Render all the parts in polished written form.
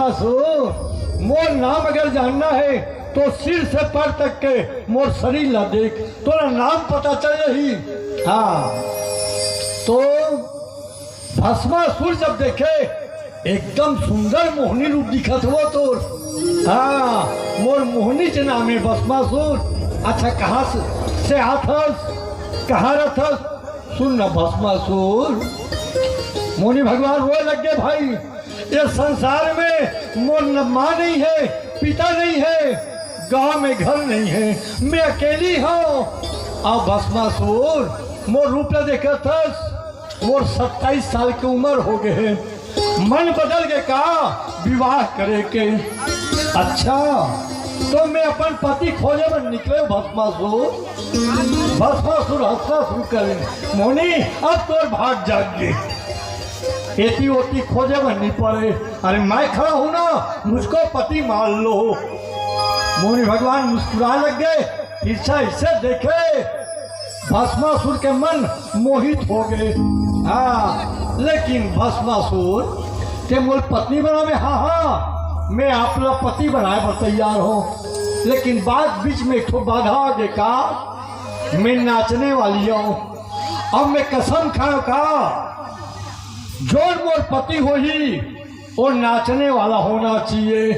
भस्मासुर, मोर नाम अगर जानना है तो सिर से पैर तक के मोर शरीर ला देख, तोरा नाम पता चल रही। हाँ, तो भस्मासुर जब देखे एकदम सुंदर मोहनी रूप दिखत हो तोर। हाँ, मोर मोहनी के नाम है भस्मासुर। अच्छा, कहाँ से आथस, कहाँ रहथस? सुन न भस्मासुर, मुनि भगवान रोए लग गए भाई। ये संसार में मोर न माँ नहीं है, पिता नहीं है, गांव में घर नहीं है, मैं अकेली हूँ। अब भस्मासुर मोर रूप न देखे थस, मोर 27 साल की उम्र हो गए, मन बदल के का विवाह करे के। अच्छा, तो मैं अपन पति खोजे में निकले भस्मासुर। भस्मासुर हंसना शुरू करे, मोनी अब तो भाग जाग गए, एती ओती खोजे में नहीं पड़े। अरे मैं खड़ा हूं ना, मुझको पति मान लो। मोनी भगवान मुस्कुरा लग गए, इसे देखे भस्मासुर के मन मोहित हो गए। हाँ, लेकिन भस्मासुर के मोल पत्नी बना में, हाँ हाँ मैं अपना पति बनाए पर तैयार हूँ, लेकिन बात बीच में एक बाधा आगे का, मैं नाचने वाली हूँ। अब मैं कसम खाऊं का, जो मोर पति हो ही और नाचने वाला होना चाहिए।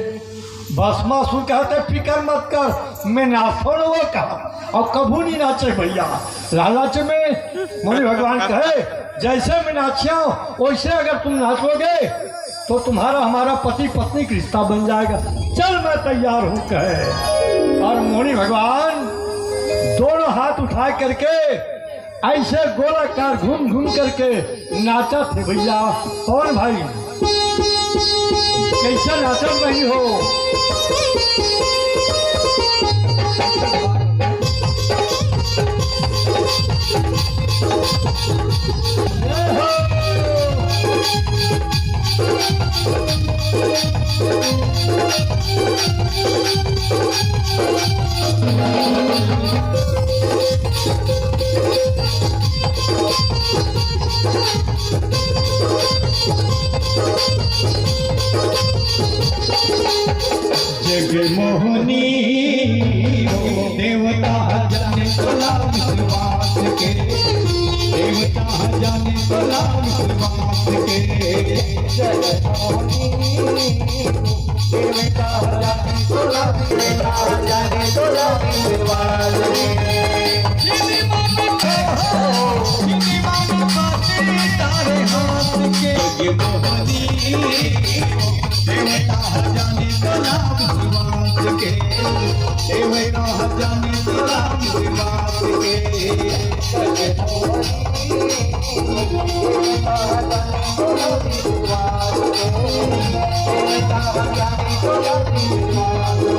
भस्मासुर कहते फिक्र मत कर, मैं नाचो वो कहा और कभू नहीं नाचे भैया। लालच में मुनि भगवान कहे जैसे मैं नाचिया वैसे अगर तुम नाचोगे तो तुम्हारा हमारा पति पत्नी का रिश्ता बन जाएगा। चल मैं तैयार हूँ कहे। और मुनि भगवान दोनों हाथ उठा करके ऐसे गोलाकार घूम घूम करके नाचा थे भैया। कौन भाई कैसा नाचा नहीं हो? जगमोहनी देवता जाने तोला विश्वास के, देवता जाने तोला विश्वास के। जगमोहनी देवता जाने तोला, देवता जाने तोला विश्वास के। जिनी मानो बातें तारे हाथ के। जगमोहनी देवता जाने तोला विश्वास के, देवता जाने तोला विश्वास के। देवता जाने तोला विश्वास के, देवता जाने तोला विश्वास के।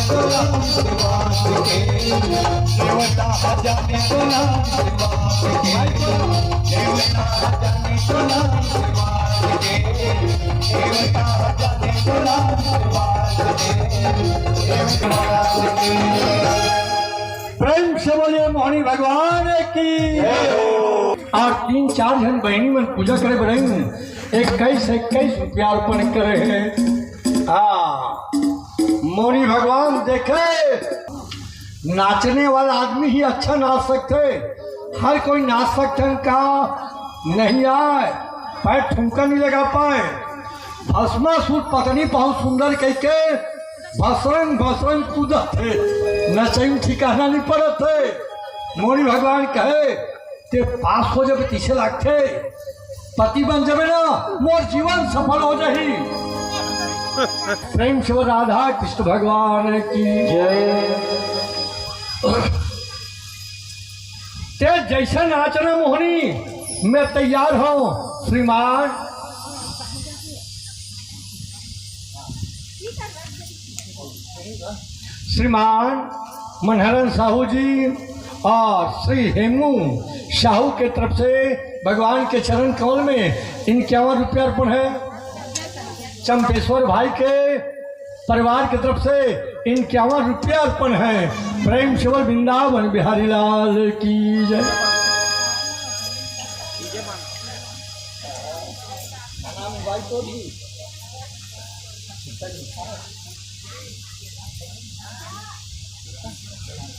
तोला विश्वास के देवता जाने तोला विश्वास के देवता जाने तोला विश्वास के देवता जाने तोला विश्वास के प्रेम से बोलिए मोहनी भगवान की। और 3-4 जन बहनी मन पूजा करे बड़े 21 रुपया अर्पण करे हैं। हाँ मोहनी भगवान देखे नाचने वाला आदमी ही अच्छा नाच सकते, हर कोई नाच सकते हैं का नहीं आए, पैर ठुमका नहीं लगा पाए। भस्मासुर पत्नी बहुत सुंदर कह के भसरंग भसरंग कूदा थे, नचई ठिकाना नहीं पड़े थे। मोहनी भगवान कहे ते पास हो जब पीछे लगते पति बन जाए ना मोर जीवन सफल हो जाही। प्रेम से राधा कृष्ण भगवान की जय। ते जैसा नाचना मोहनी मैं तैयार हूँ श्रीमान। श्रीमान मनहरन साहू जी और श्री हेमू साहू के तरफ से भगवान के चरण कमल में 51 रुपया अर्पण है। चंपेश्वर भाई के परिवार की तरफ से 51 रुपया अर्पण है। प्रेम शिवर वृंदावन बिहारी लाल की जय।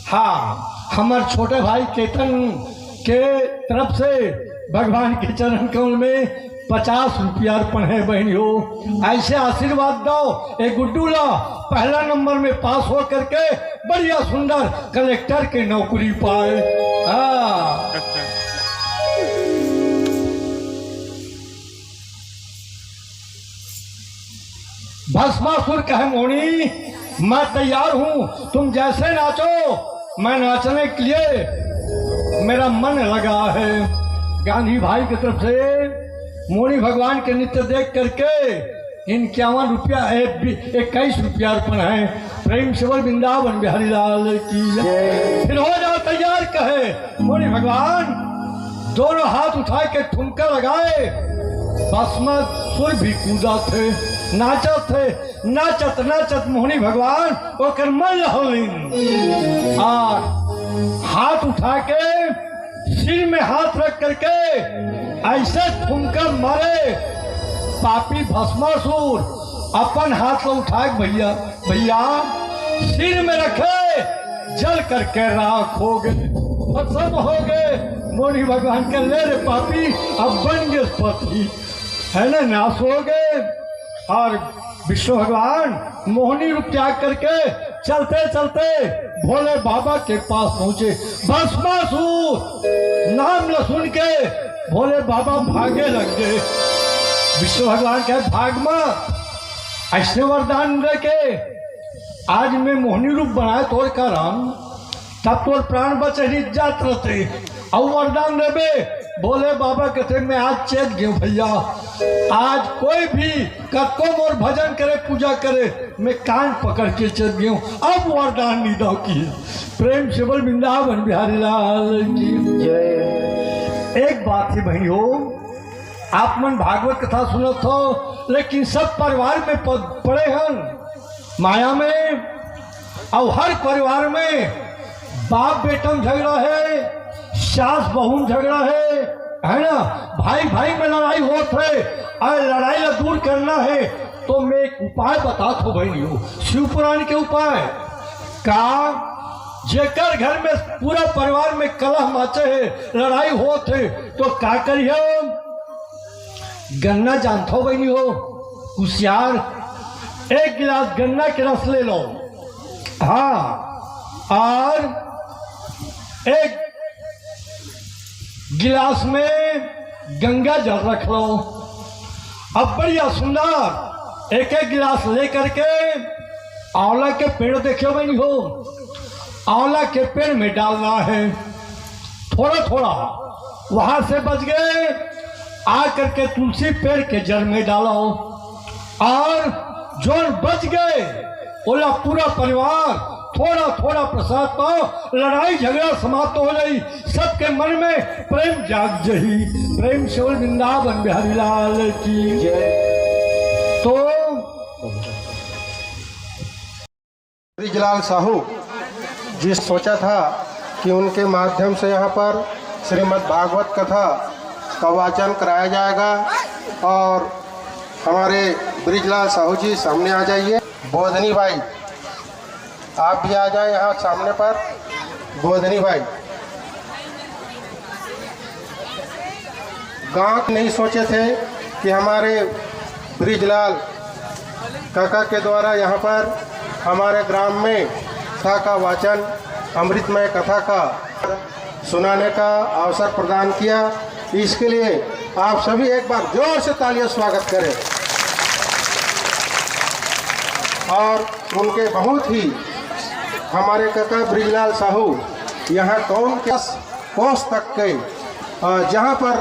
हाँ हमारे छोटे भाई केतन के तरफ से भगवान के चरण कमल में 50 रुपया अर्पण है। बहनियों ऐसे आशीर्वाद दो एक गुड्डू ला पहला नंबर में पास हो करके बढ़िया सुंदर कलेक्टर के नौकरी पाए। हाँ भस्मासुर कहे मोहनी मैं तैयार हूँ, तुम जैसे नाचो मैं नाचने के लिए मेरा मन लगा है। गांधी भाई की तरफ से मोहनी भगवान के नृत्य देख करके 51 रुपया 21 रुपया अर्पण है। प्रेम शिवर वृंदावन बिहारी लाल की जय। फिर हो जाओ तैयार कहे मोहनी भगवान दोनों हाथ उठा के ठुमका लगाए। भस्मासुर भी कूदा थे नाचत थे नाचत नाचत मोहनी भगवान ओकर मन होलिन और हाथ उठा के सिर में हाथ रख करके ऐसे ठुमका मारे। पापी भस्मासुर अपन हाथ को उठा के भैया भैया सिर में रखे जल करके राख हो गए सब हो गए। मोहनी भगवान के ले रे पापी अब बन गए पति है ना नाश हो गए। और विष्णु भगवान मोहनी रूप त्याग करके चलते चलते भोले बाबा के पास पहुंचे। भस्मासुर नाम न सुन के भोले बाबा भागे लग गए। विष्णु भगवान कहे भाग मत, ऐसे वरदान दे के आज मैं मोहनी रूप बनाए तोड़ का राम तब तोर प्राण बचे जात रहते और वरदान देवे। भोले बाबा कहते मैं आज चेत गए भैया, आज कोई भी कको मोर भजन करे पूजा करे मैं कान पकड़ के चेत गया हूँ। अब वरदान निदा की। प्रेम से बोल वृंदावन बिहारी लाल की जय। एक बात थी बहनियों आप मन भागवत कथा सुनत हो लेकिन सब परिवार में पड़े हैं माया में और हर परिवार में बाप बेटा में झगड़ा है, सास बहू में झगड़ा है ना, भाई भाई में लड़ाई होत है और लड़ाई ला दूर करना है तो मैं एक उपाय बता दो बहनियों शिव पुराण के उपाय का। जेकर घर में पूरा परिवार में कलह मचे है लड़ाई होत है तो क्या करिए। गन्ना जानते हो बहनी हो कुशियार 1 गिलास गन्ना के रस ले लो। हाँ और 1 गिलास में गंगा जल रख लो। अब बढ़िया सुंदर 1-1 गिलास लेकर के आंवला के पेड़ देखियो बहनी हो आंवला के पेड़ में डालना है थोड़ा थोड़ा, वहां से बच गए आ करके तुलसी पेड़ के जड़ में डालो और जो बच गए बोला पूरा परिवार थोड़ा थोड़ा प्रसाद पाओ, लड़ाई झगड़ा समाप्त हो जाई, सबके मन में प्रेम जाग जही। प्रेम से बोल वृंदावन बिहारी लाल की जय। तो ब्रिजलाल साहू जी सोचा था कि उनके माध्यम से यहाँ पर श्रीमद् भागवत कथा का वाचन कराया जाएगा। और हमारे ब्रिजलाल साहू जी सामने आ जाइए। बोधनी भाई आप भी आ जाएं यहाँ सामने पर। बोधनी भाई गांव नहीं सोचे थे कि हमारे ब्रिजलाल काका के द्वारा यहाँ पर हमारे ग्राम में कथा का वाचन, अमृतमय कथा का सुनाने का अवसर प्रदान किया। इसके लिए आप सभी एक बार जोर से तालियां स्वागत करें। और उनके बहुत ही हमारे काका ब्रिजलाल साहू यहाँ कौन के कोस तक के जहाँ पर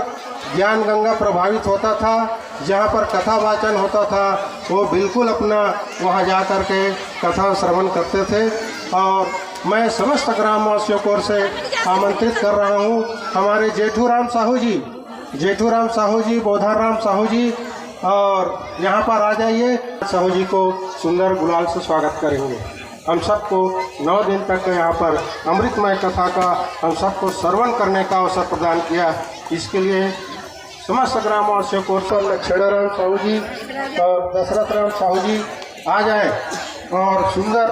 ज्ञान गंगा प्रभावित होता था, जहाँ पर कथा वाचन होता था, वो बिल्कुल अपना वहाँ जा कर के कथा श्रवण करते थे। और मैं समस्त ग्रामवासियों को ओर से आमंत्रित कर रहा हूँ हमारे जेठूराम साहू जी, बोधाराम साहू जी, और यहाँ पर आ जाइए। साहू जी को सुंदर गुलाल से स्वागत करेंगे। हम सबको 9 दिन तक यहाँ पर अमृतमय कथा का हम सबको श्रवण करने का अवसर प्रदान किया। इसके लिए समस्त ग्रामवासियों को लक्ष्मणराम साहू जी और दशरथ राम साहू जी आ जाए और सुंदर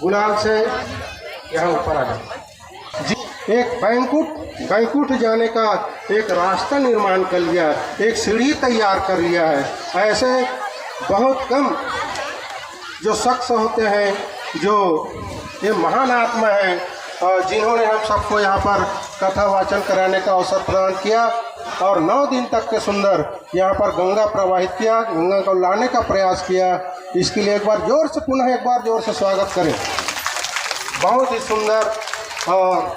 गुलाल से यहाँ ऊपर आ जाए जी। एक बैंकुट जाने का एक रास्ता निर्माण कर लिया, एक सीढ़ी तैयार कर लिया है। ऐसे बहुत कम जो शख्स होते हैं जो ये महान आत्मा है और जिन्होंने हम सबको यहाँ पर कथा वाचन कराने का अवसर प्रदान किया और 9 दिन तक के सुंदर यहाँ पर गंगा प्रवाहित किया, गंगा को लाने का प्रयास किया। इसके लिए पुनः एक बार जोर से स्वागत करें। बहुत ही सुंदर और